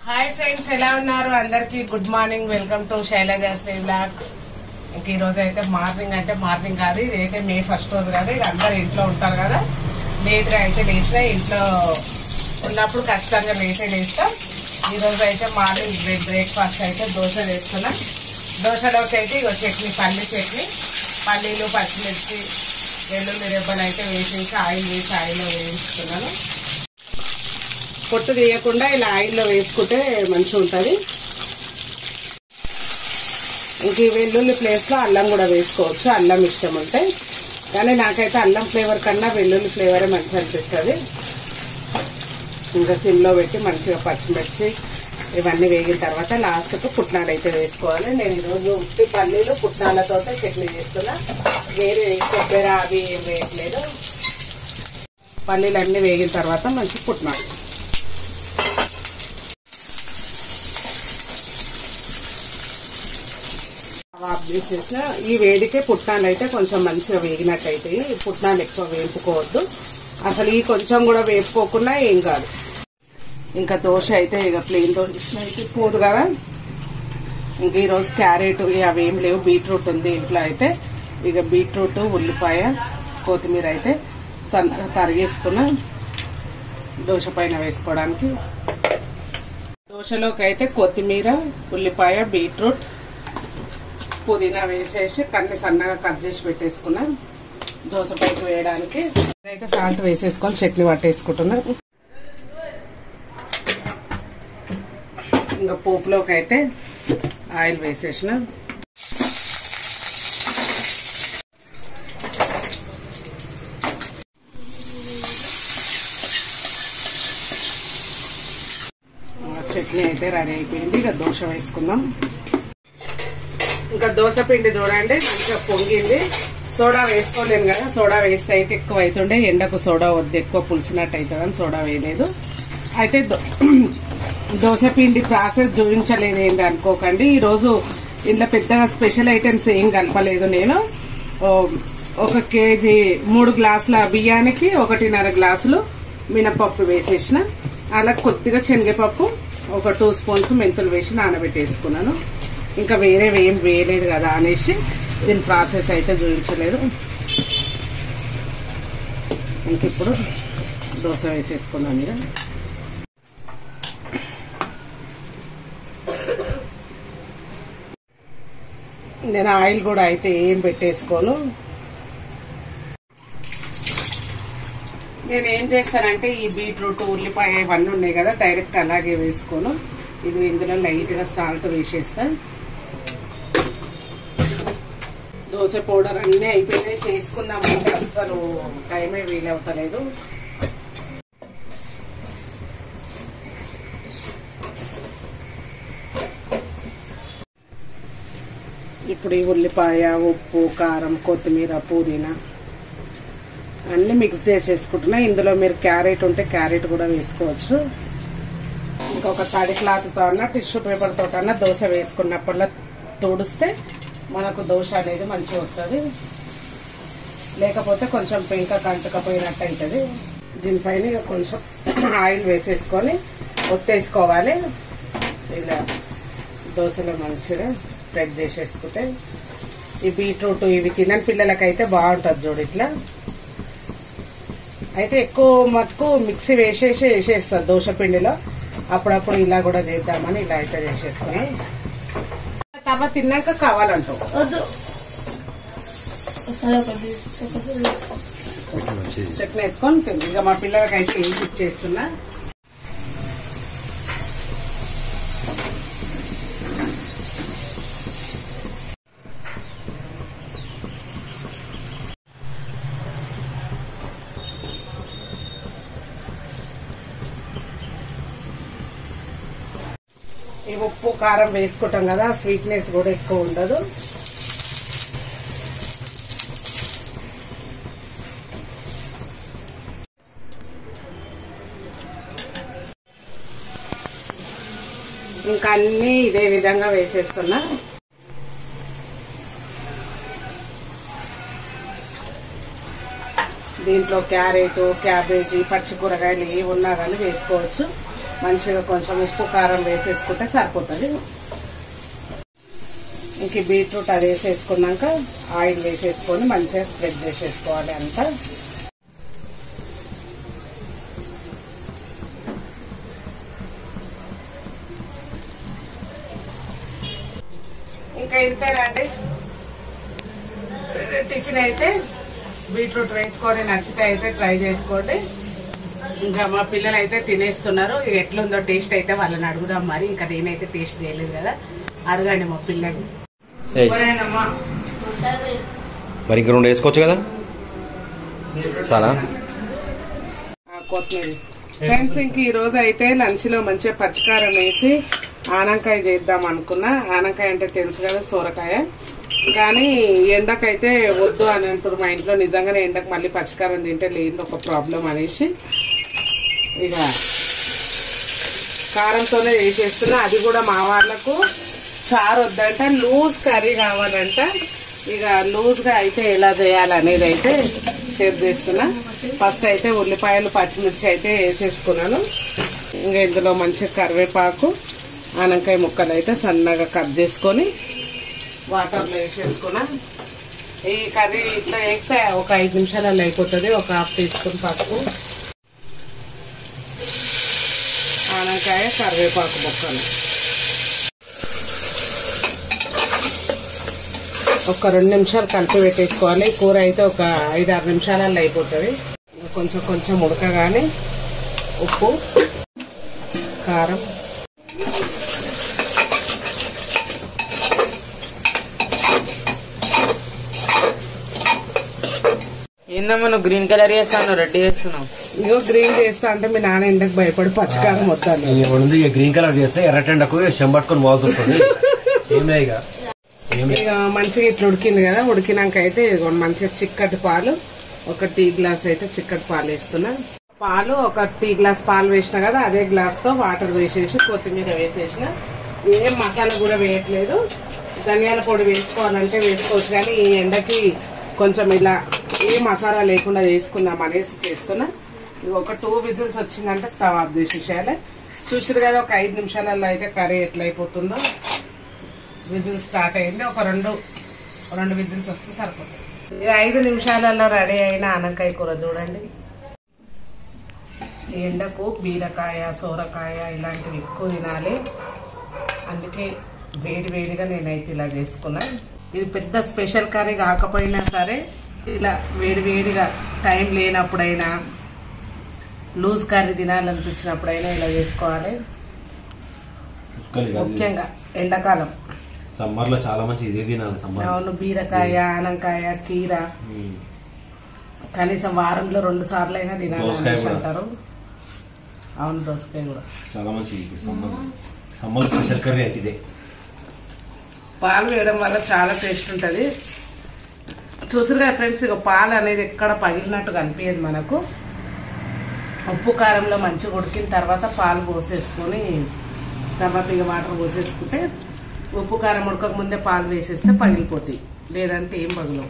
Hi friends, ఎలా ఉన్నారు? అందరికి good morning. Welcome to Shailajashri blogs. ఇంక ఈ రోజు అయితే మార్నింగ్ కాదు, ఇదైతే మే 1st రోజు కదా. ఇది అందరు ఇంట్లో ఉంటారు కదా, లేట్ గా అయితే లేచినా. ఇంట్లో ఉన్నప్పుడు ఖచ్చితంగా లేటే లేస్తాం. ఈ రోజు అయితే మార్నింగ్ బ్రేక్ఫాస్ట్ అయితే దోశ వేస్తున్నా. దోశలోకి అయితే ఇగో చట్నీ, పల్లి చట్నీ, పల్లీలు, పచ్చిమిర్చి, వెల్లుల్లి రెబ్బలు అయితే వేసేసి ఆయిల్ వేసి ఆయిల్లో వేయిస్తున్నాను. పొట్టు తీయకుండా ఇలా ఆయిల్లో వేసుకుంటే మంచిగా ఉంటుంది. ఇంక ఈ వెల్లుల్లి ప్లేస్ లో అల్లం కూడా వేసుకోవచ్చు, అల్లం ఇష్టం ఉంటే. కానీ నాకైతే అల్లం ఫ్లేవర్ కన్నా వెల్లుల్లి ఫ్లేవరే మంచిగా అనిపిస్తుంది. ఇంకా సిమ్ లో పెట్టి మంచిగా పచ్చిమిర్చి ఇవన్నీ వేగిన తర్వాత లాస్ట్ కు పుట్నాలు అయితే వేసుకోవాలి. నేను ఈరోజు ఉత్తి పల్లీలు పుట్నాలతో చట్నీ చేస్తున్నా. వేరే కొబ్బరి అవి ఏం వేయట్లేదు. పల్లీలు అన్ని వేగిన తర్వాత మంచి పుట్నాలు ఆఫ్ చేసేసిన. ఈ వేడికే పుట్నాలు అయితే కొంచెం మంచిగా వేగినట్టయితే, పుట్నాలు ఎక్కువ వేపుకోవద్దు. అసలు ఈ కొంచెం కూడా వేపుకోకుండా ఏం కాదు. ఇంకా దోశ అయితే ఇక ప్లెయిన్ దోశ అయితే పోదు కదా. ఇంక ఈరోజు క్యారెట్ అవి ఏం లేవు, బీట్రూట్ ఉంది ఇంట్లో. అయితే ఇక బీట్రూట్, ఉల్లిపాయ, కొత్తిమీర అయితే సన్నగా తరిగేసుకున్న దోశ పైన వేసుకోవడానికి. దోశలోకి అయితే కొత్తిమీర, ఉల్లిపాయ, బీట్రూట్, పుదీనా వేసేసి కన్ని సన్నగా కట్ చేసి పెట్టేసుకున్నా దోశ పైకి వేయడానికి. అయితే సాల్ట్ వేసేసుకొని చట్నీ పట్టేసుకుంటున్నా. ఇంకా పోపులోకి అయితే ఆయిల్ వేసేసిన. చట్నీ అయితే రెడీ అయిపోయింది. ఇక దోశ వేసుకుందాం. ఇంకా దోశ పిండి చూడండి మంచిగా పొంగింది. సోడా వేసుకోలేను కదా, సోడా వేస్తే అయితే ఎక్కువ అవుతుండే. ఎండకు సోడా వద్దు, ఎక్కువ పులిసినట్టు అవుతుందని సోడా వేయలేదు. అయితే దోశ పిండి ప్రాసెస్ చూపించలేదు ఏంటి అనుకోకండి. ఈరోజు ఇంట్లో పెద్దగా స్పెషల్ ఐటమ్స్ ఏం కలపలేదు. నేను 1 కేజీ 3 గ్లాసుల బియ్యానికి 1.5 గ్లాసులు మినపప్పు వేసేసిన. అలా కొద్దిగా శనగపప్పు, 1 2 స్పూన్స్ మెంతులు వేసి నానబెట్టేసుకున్నాను. ఇంకా వేరే ఏం వేయలేదు కదా అనేసి దీని ప్రాసెస్ అయితే చూపించలేదు. ఇంక ఇప్పుడు దోశ వేసేసుకున్నాను. ఇక నేను ఆయిల్ కూడా అయితే ఏం పెట్టేసుకోను. నేను ఏం చేస్తానంటే ఈ బీట్రూట్, ఉల్లిపాయ ఇవన్నీ ఉన్నాయి కదా, డైరెక్ట్ అలాగే వేసుకోను. ఇది ఇందులో లైట్ గా సాల్ట్ వేసేస్తా. దోశ పౌడర్ అన్నీ అయిపోయినాయి, చేసుకుందామంటే అసలు టైమే వీలవుతలేదు. ఇప్పుడు ఈ ఉల్లిపాయ, ఉప్పు, కారం, కొత్తిమీర, పుదీనా అన్ని మిక్స్ చేసేసుకుంటున్నా. ఇందులో మీరు క్యారెట్ ఉంటే క్యారెట్ కూడా వేసుకోవచ్చు. ఇంకొక తడి క్లాత్ తో అన్నా టిష్యూ పేపర్ తోట అన్నా దోశ వేసుకున్నప్పుడల్లా తుడిస్తే మనకు దోశ అనేది మంచిగా వస్తుంది. లేకపోతే కొంచెం పెంక కంటకపోయినట్టు అవుతుంది. దీనిపైన ఇక కొంచెం ఆయిల్ వేసేసుకొని ఒత్తేసుకోవాలి. ఇలా దోశలో మంచిగా స్ప్రెడ్ చేసేసుకుంటే ఈ బీట్రూట్ ఇవి తినని పిల్లలకైతే బాగుంటుంది చూడు. ఇట్లా అయితే ఎక్కువ మటుకు మిక్సీ వేసేస్తారు దోశ పిండిలో. అప్పుడప్పుడు ఇలా కూడా చేద్దామని ఇలా అయితే చేసేస్తాను. తర్వాత తిన్నాక కావాలంటావు చట్నీ వేసుకొని తింది. ఇక మా పిల్లలకైతే ఏం ఇచ్చేస్తున్నా. ఈ ఉప్పు, కారం వేసుకుంటాం కదా, స్వీట్నెస్ కూడా ఎక్కువ ఉండదు. ఇంకా అన్ని ఇదే విధంగా వేసేస్తున్నా. దీంట్లో క్యారెట్, క్యాబేజీ, పచ్చి కూరగాయలు ఏవి ఉన్నా కానీ వేసుకోవచ్చు. మంచిగా కొంచెం ఉప్పు కారం వేసేసుకుంటే సరిపోతుంది. ఇంక బీట్రూట్ అది వేసేసుకున్నాక ఆయిల్ వేసేసుకొని మంచిగా స్ప్రెడ్ చేసేసుకోవాలి అంతా. ఇంకా ఇంతేనండి టిఫిన్ అయితే. బీట్రూట్ వేసుకొని నచ్చితే అయితే ట్రై చేసుకోండి. ఇంకా మా పిల్లలు అయితే తినేస్తున్నారు. ఎట్లుందో టేస్ట్ అయితే వాళ్ళని అడుగుదాం. మరి ఇంకా నేనైతే టేస్ట్ చేయలేదు కదా, అడగండి మా పిల్లలు. మరి ఇంక 2 వేసుకోవచ్చు కదా చాలా కొత్తిమీర. ఫ్రెండ్స్ ఇంక ఈ రోజు అయితే లంచ్ లో మంచిగా పచ్చికారం వేసి ఆనకాయ చేద్దాం అనుకున్నా. ఆనకాయ అంటే తెలుసు కదా, సోరకాయ. కానీ ఎండకైతే వద్దు అని అంటారు మా ఇంట్లో. నిజంగానే ఎండకు మళ్ళీ పచ్చికారం తింటే లేదు ఒక ప్రాబ్లం అనేసి ఇక కారంతోనే వేసేస్తున్నా. అది కూడా మా వాళ్ళకు చారు వద్దంట, లూజ్ కర్రీ కావాలంట. ఇక లూజ్ గా అయితే ఎలా చేయాలనేది అయితే షేర్ చేస్తున్నా. ఫస్ట్ అయితే ఉల్లిపాయలు పచ్చిమిర్చి అయితే వేసేసుకున్నాను. ఇంకా ఇందులో మంచిగా కరివేపాకు ఆనకాయ ముక్కలు అయితే సన్నగా కట్ చేసుకొని వాటర్లో వేసేసుకున్నా. ఈ కర్రీ ఇట్లా వేస్తే ఒక 5 నిమిషాలలో అయిపోతుంది. ఒక 1/2 టీ స్పూన్ పసుపు, ఆనకాయ, కరివేపాకు ముక్కలు ఒక 2 నిమిషాలు కలిపి పెట్టేసుకోవాలి. కూర అయితే ఒక 5-6 నిమిషాలలో అయిపోతుంది. కొంచెం కొంచెం ఉడకగానే ఉప్పు, కారం, ఏందమ్మా నువ్వు గ్రీన్ కలర్ చేస్తాను, రెడ్ చేస్తున్నావు? ఇగో గ్రీన్ చేస్తా అంటే మీ నాన్న ఎండకు భయపడి పచ్చికారం వద్దాను. గ్రీన్ కలర్ చేస్తే ఎర్రటెండకు చెంబట్టుకొని పోవాల్సి వస్తుంది. ఇక మంచిగా ఇట్లా ఉడికింది కదా. ఉడికినాక అయితే మంచిగా చిక్కటి పాలు, ఒక టీ గ్లాస్ అయితే చిక్కటి పాలు వేస్తున్నా. పాలు ఒక టీ గ్లాస్ పాలు వేసిన కదా, అదే గ్లాస్ తో వాటర్ వేసేసి కొత్తిమీర వేసేసిన. ఏం మసాలా కూడా వేయట్లేదు. ధనియాల పొడి వేసుకోవాలంటే వేసుకోవచ్చు, కానీ ఈ ఎండకి కొంచెం ఇలా ఏ మసాలా లేకుండా చేసుకుందాం అనేసి చేస్తున్నా. ఒక 2 విజిల్స్ వచ్చిందంటే స్టవ్ ఆఫ్ చేసేసేయాలి. చూసారు కదా ఒక 5 నిమిషాలలో అయితే కర్రీ ఎట్లా అయిపోతుందో. విజిల్ స్టార్ట్ అయింది. ఒక రెండు విజిల్స్ వస్తే సరిపోతుంది. 5 నిమిషాలలో రెడీ అయిన ఆనకాయ కూర చూడండి. ఎండకు బీరకాయ, సోరకాయ ఇలాంటివి ఎక్కువ తినాలి. అందుకే వేడి వేడిగా నేనైతే ఇలా చేసుకున్నా. ఇది పెద్ద స్పెషల్ కర్రీ కాకపోయినా సరే ఇలా వేడి వేడిగా టైం లేనప్పుడైనా, లూజ్ కర్రీ తినాలనిపించినప్పుడైనా ఇలా చేసుకోవాలి. ముఖ్యంగా ఎండాకాలం సమ్మర్ లో చాలా మంచి ఇదే తినాలి. అవును, బీరకాయ, ఆనకాయ, కీర కనీసం వారంలో 2 సార్లు అయినా తినాలని అంటారు. అవును, దోసకాయ కూడా చాలా మంచి సమ్మర్ స్పెషల్ కర్రీ అంటే ఇదే. పాలు వేయడం వల్ల చాలా టేస్ట్ ఉంటది. చూసారు కదా ఫ్రెండ్స్, ఇక పాలు అనేది ఎక్కడ పగిలినట్టు కనిపించదు మనకు. ఉప్పు కారంలో మంచిగా ఉడికిన తర్వాత పాలు పోసేసుకొని తర్వాత ఇక వాటర్ పోసేసుకుంటే, ఉప్పు కారం ఉడకక ముందే పాలు వేసేస్తే పగిలిపోతాయి, లేదంటే ఏం పగలవు.